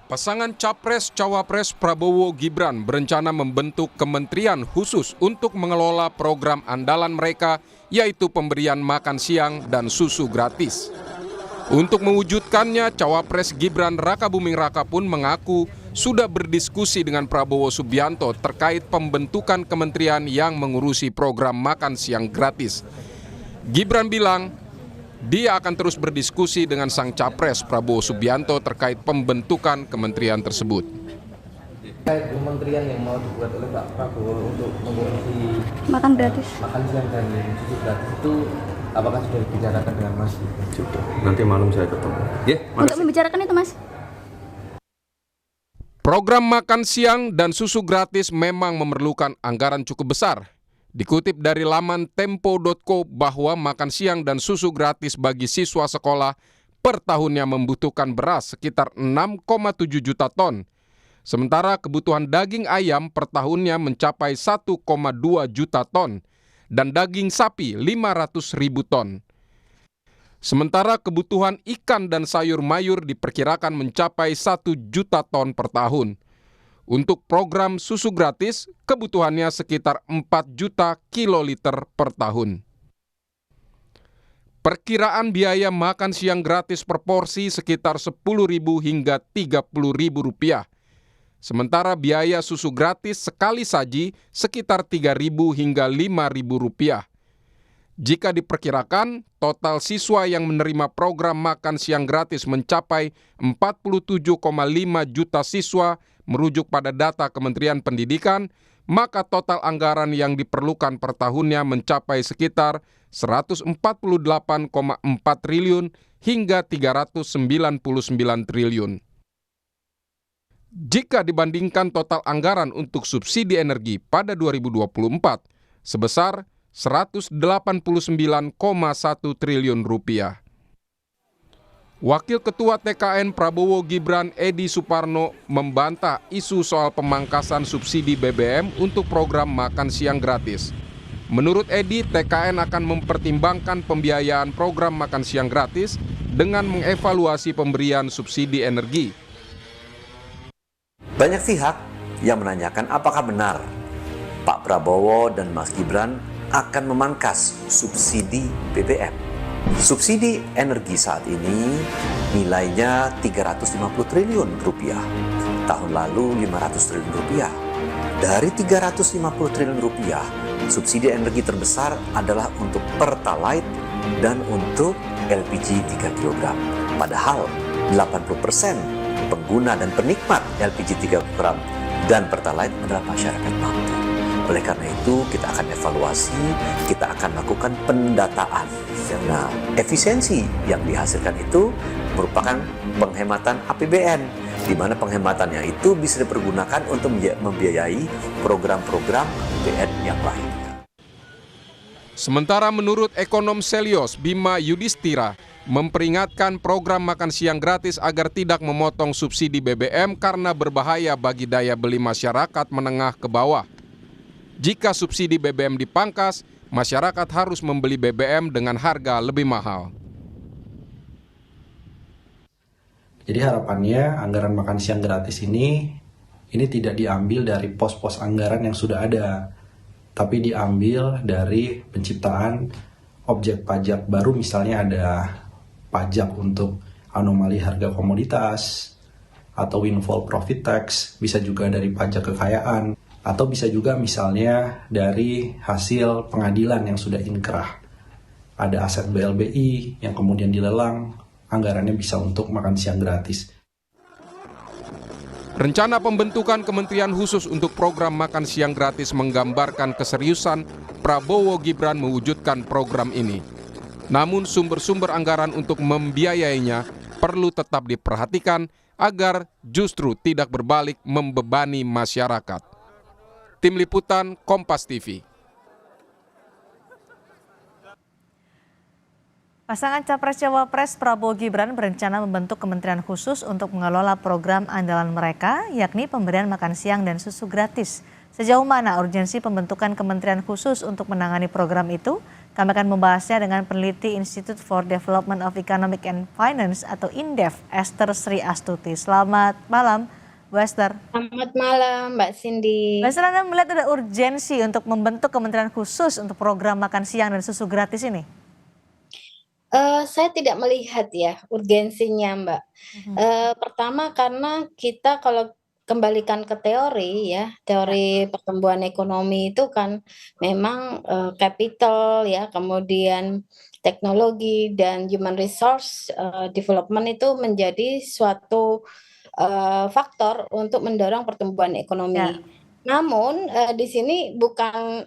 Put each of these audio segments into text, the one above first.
Pasangan Capres-Cawapres Prabowo Gibran berencana membentuk kementerian khusus untuk mengelola program andalan mereka, yaitu pemberian makan siang dan susu gratis. Untuk mewujudkannya, Cawapres Gibran Rakabuming Raka pun mengaku sudah berdiskusi dengan Prabowo Subianto terkait pembentukan kementerian yang mengurusi program makan siang gratis. Gibran bilang, dia akan terus berdiskusi dengan sang capres Prabowo Subianto terkait pembentukan kementerian tersebut. Kementerian yang mau dibuat oleh Pak Prabowo untuk mengurusi makan gratis, makan siang dan susu gratis itu apakah sudah dibicarakan dengan Mas? Sudah. Nanti malam saya ketemu. Ya, untuk membicarakan itu, Mas. Program makan siang dan susu gratis memang memerlukan anggaran cukup besar. Dikutip dari laman tempo.co bahwa makan siang dan susu gratis bagi siswa sekolah per tahunnya membutuhkan beras sekitar 6,7 juta ton. Sementara kebutuhan daging ayam per tahunnya mencapai 1,2 juta ton dan daging sapi 500 ribu ton. Sementara kebutuhan ikan dan sayur mayur diperkirakan mencapai 1 juta ton per tahun. Untuk program susu gratis, kebutuhannya sekitar 4 juta kiloliter per tahun. Perkiraan biaya makan siang gratis per porsi sekitar Rp10.000 hingga Rp30.000. Sementara biaya susu gratis sekali saji sekitar Rp3.000 hingga Rp5.000. Jika diperkirakan, total siswa yang menerima program makan siang gratis mencapai 47,5 juta siswa merujuk pada data Kementerian Pendidikan, maka total anggaran yang diperlukan per tahunnya mencapai sekitar 148,4 triliun hingga 399 triliun. Jika dibandingkan total anggaran untuk subsidi energi pada 2024 sebesar Rp189,1 triliun. Wakil Ketua TKN Prabowo Gibran Edi Suparno membantah isu soal pemangkasan subsidi BBM untuk program makan siang gratis. Menurut Edi, TKN akan mempertimbangkan pembiayaan program makan siang gratis dengan mengevaluasi pemberian subsidi energi. Banyak pihak yang menanyakan apakah benar Pak Prabowo dan Mas Gibran akan memangkas subsidi BBM. Subsidi energi saat ini nilainya Rp350 triliun. Tahun lalu Rp500 triliun. Dari Rp350 triliun, subsidi energi terbesar adalah untuk Pertalite dan untuk LPG 3 kg. Padahal 80% pengguna dan penikmat LPG 3 kg dan Pertalite adalah masyarakat mampu. Oleh karena itu, kita akan evaluasi, kita akan lakukan pendataan. Nah, efisiensi yang dihasilkan itu merupakan penghematan APBN, di mana penghematannya itu bisa dipergunakan untuk membiayai program-program APBN yang lain. Sementara menurut ekonom Selios Bima Yudhistira, memperingatkan program makan siang gratis agar tidak memotong subsidi BBM karena berbahaya bagi daya beli masyarakat menengah ke bawah. Jika subsidi BBM dipangkas, masyarakat harus membeli BBM dengan harga lebih mahal. Jadi harapannya anggaran makan siang gratis ini tidak diambil dari pos-pos anggaran yang sudah ada, tapi diambil dari penciptaan objek pajak baru, misalnya ada pajak untuk anomali harga komoditas, atau windfall profit tax, bisa juga dari pajak kekayaan, atau bisa juga misalnya dari hasil pengadilan yang sudah inkrah. Ada aset BLBI yang kemudian dilelang, anggarannya bisa untuk makan siang gratis. Rencana pembentukan kementerian khusus untuk program makan siang gratis menggambarkan keseriusan Prabowo Gibran mewujudkan program ini. Namun sumber-sumber anggaran untuk membiayainya perlu tetap diperhatikan agar justru tidak berbalik membebani masyarakat. Tim Liputan Kompas TV. Pasangan Capres-Cawapres Prabowo Gibran berencana membentuk kementerian khusus untuk mengelola program andalan mereka, yakni pemberian makan siang dan susu gratis. Sejauh mana urgensi pembentukan kementerian khusus untuk menangani program itu? Kami akan membahasnya dengan peneliti Institute for Development of Economic and Finance atau INDEF, Esther Sri Astuti. Selamat malam, Bu Esther. Selamat malam, Mbak Cindy. Bu Esther, Anda melihat ada urgensi untuk membentuk kementerian khusus untuk program makan siang dan susu gratis ini? Saya tidak melihat ya urgensinya, Mbak. Pertama karena kita kalau kembalikan ke teori ya, teori pertumbuhan ekonomi itu kan memang capital ya, kemudian teknologi dan human resource development itu menjadi suatu faktor untuk mendorong pertumbuhan ekonomi. Ya. Namun di sini bukan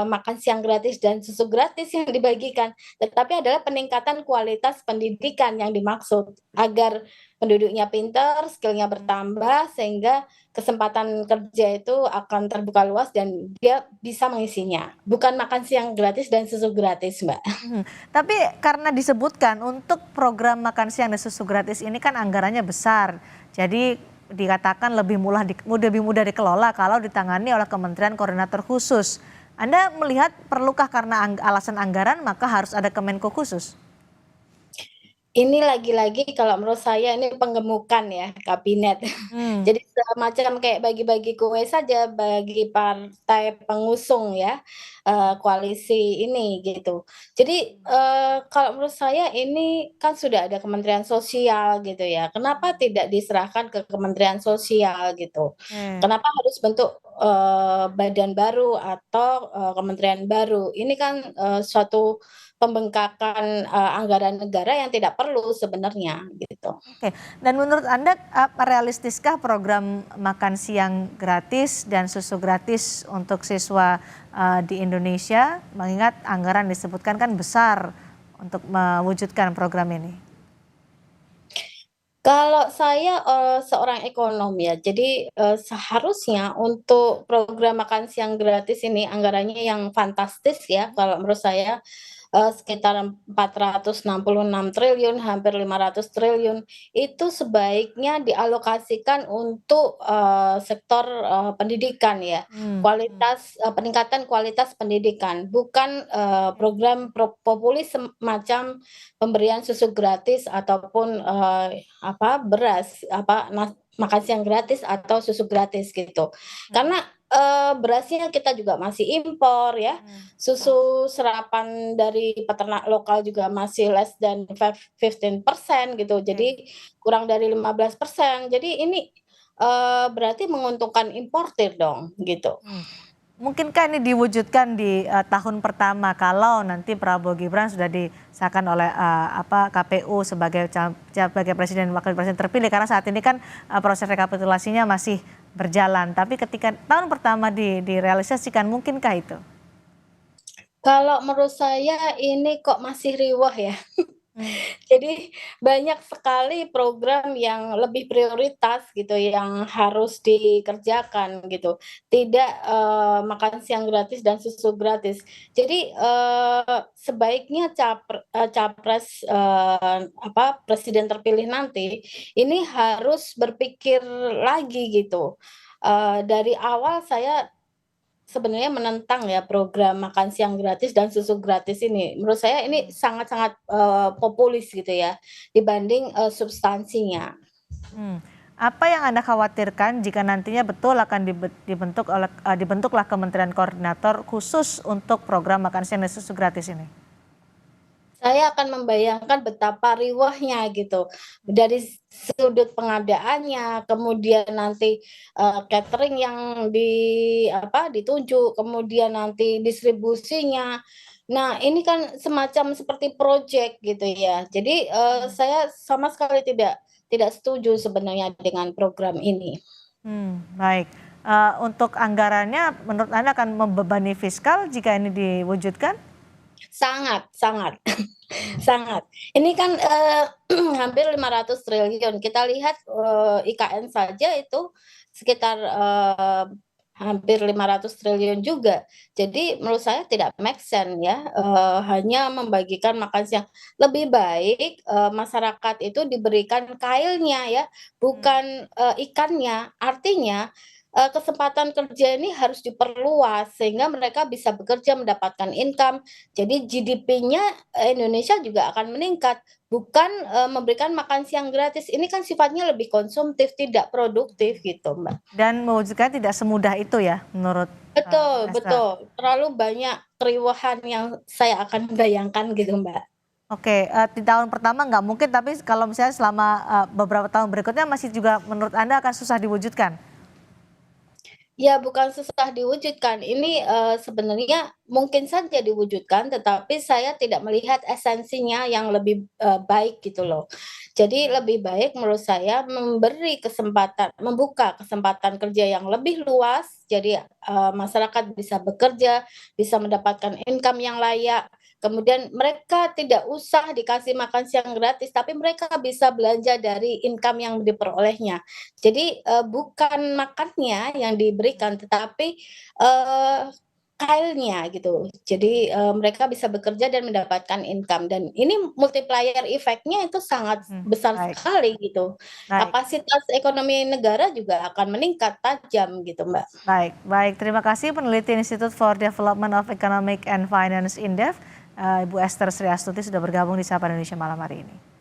makan siang gratis dan susu gratis yang dibagikan, tetapi adalah peningkatan kualitas pendidikan yang dimaksud agar penduduknya pintar, skill-nya bertambah sehingga kesempatan kerja itu akan terbuka luas dan dia bisa mengisinya. Bukan makan siang gratis dan susu gratis, Mbak. Tapi karena disebutkan untuk program makan siang dan susu gratis ini kan anggarannya besar, jadi dikatakan lebih mudah dikelola kalau ditangani oleh Kementerian Koordinator Khusus. Anda melihat perlukah karena alasan anggaran maka harus ada Kemenko khusus? Ini lagi-lagi kalau menurut saya ini penggemukan ya kabinet. Jadi semacam kayak bagi-bagi kue saja bagi partai pengusung ya koalisi ini gitu. Jadi kalau menurut saya ini kan sudah ada Kementerian Sosial gitu ya. Kenapa tidak diserahkan ke Kementerian Sosial gitu? Kenapa harus bentuk badan baru atau kementerian baru? Ini kan suatu pembengkakan anggaran negara yang tidak perlu sebenarnya gitu. Oke, dan menurut Anda realistiskah program makan siang gratis dan susu gratis untuk siswa di Indonesia, mengingat anggaran disebutkan kan besar untuk mewujudkan program ini? Kalau saya seorang ekonom ya, jadi seharusnya untuk program makan siang gratis ini anggarannya yang fantastis ya, kalau menurut saya sekitar 466 triliun, hampir 500 triliun, itu sebaiknya dialokasikan untuk sektor pendidikan ya, peningkatan kualitas pendidikan, bukan program populis semacam pemberian susu gratis ataupun beras, makan siang gratis atau susu gratis gitu. Karena berasnya kita juga masih impor ya, susu serapan dari peternak lokal juga masih less than 15% gitu, jadi kurang dari 15%. Jadi ini berarti menguntungkan importir dong gitu. Mungkinkah ini diwujudkan di tahun pertama kalau nanti Prabowo Gibran sudah disahkan oleh KPU sebagai presiden wakil presiden terpilih, karena saat ini kan proses rekapitulasinya masih berjalan, tapi ketika tahun pertama direalisasikan, mungkinkah itu? Kalau menurut saya ini kok masih riwah ya. Jadi banyak sekali program yang lebih prioritas gitu yang harus dikerjakan gitu. Tidak makan siang gratis dan susu gratis. Jadi sebaiknya capres presiden terpilih nanti ini harus berpikir lagi gitu. Dari awal saya sebenarnya menentang ya program makan siang gratis dan susu gratis ini. Menurut saya ini sangat-sangat populis gitu ya dibanding substansinya. Apa yang Anda khawatirkan jika nantinya betul akan dibentuklah Kementerian Koordinator khusus untuk program makan siang dan susu gratis ini? Saya akan membayangkan betapa riwahnya gitu, dari sudut pengadaannya, kemudian nanti catering yang ditunjuk, kemudian nanti distribusinya. Nah ini kan semacam seperti proyek gitu ya. Jadi saya sama sekali tidak setuju sebenarnya dengan program ini. Baik, untuk anggarannya menurut Anda akan membebani fiskal jika ini diwujudkan? Sangat. Ini kan hampir 500 triliun. Kita lihat IKN saja itu sekitar hampir 500 triliun juga. Jadi menurut saya tidak make sense ya, hanya membagikan makan siang. Lebih baik masyarakat itu diberikan kailnya ya, bukan ikannya. Artinya kesempatan kerja ini harus diperluas sehingga mereka bisa bekerja mendapatkan income. Jadi GDP-nya Indonesia juga akan meningkat, bukan memberikan makan siang gratis. Ini kan sifatnya lebih konsumtif, tidak produktif gitu, Mbak. Dan mewujudkan tidak semudah itu ya menurut Betul, Esther. betul. Terlalu banyak keriuhan yang saya akan bayangkan gitu, Mbak. Oke, di tahun pertama nggak mungkin, tapi kalau misalnya selama beberapa tahun berikutnya masih juga menurut Anda akan susah diwujudkan? Ya, bukan susah diwujudkan. Ini sebenarnya mungkin saja diwujudkan, tetapi saya tidak melihat esensinya yang lebih baik gitu loh. Jadi lebih baik menurut saya memberi kesempatan, membuka kesempatan kerja yang lebih luas. Jadi masyarakat bisa bekerja, bisa mendapatkan income yang layak. Kemudian mereka tidak usah dikasih makan siang gratis, tapi mereka bisa belanja dari income yang diperolehnya. Jadi, bukan makannya yang diberikan, tetapi, kailnya gitu. Jadi, mereka bisa bekerja dan mendapatkan income dan ini multiplier effect-nya itu sangat besar Baik, sekali gitu. baik, Kapasitas ekonomi negara juga akan meningkat tajam gitu, Mbak. baik, baik. Terima kasih peneliti Institute for Development of Economic and Finance INDEF, Ibu Esther Sri Astuti sudah bergabung di Sapa Indonesia malam hari ini.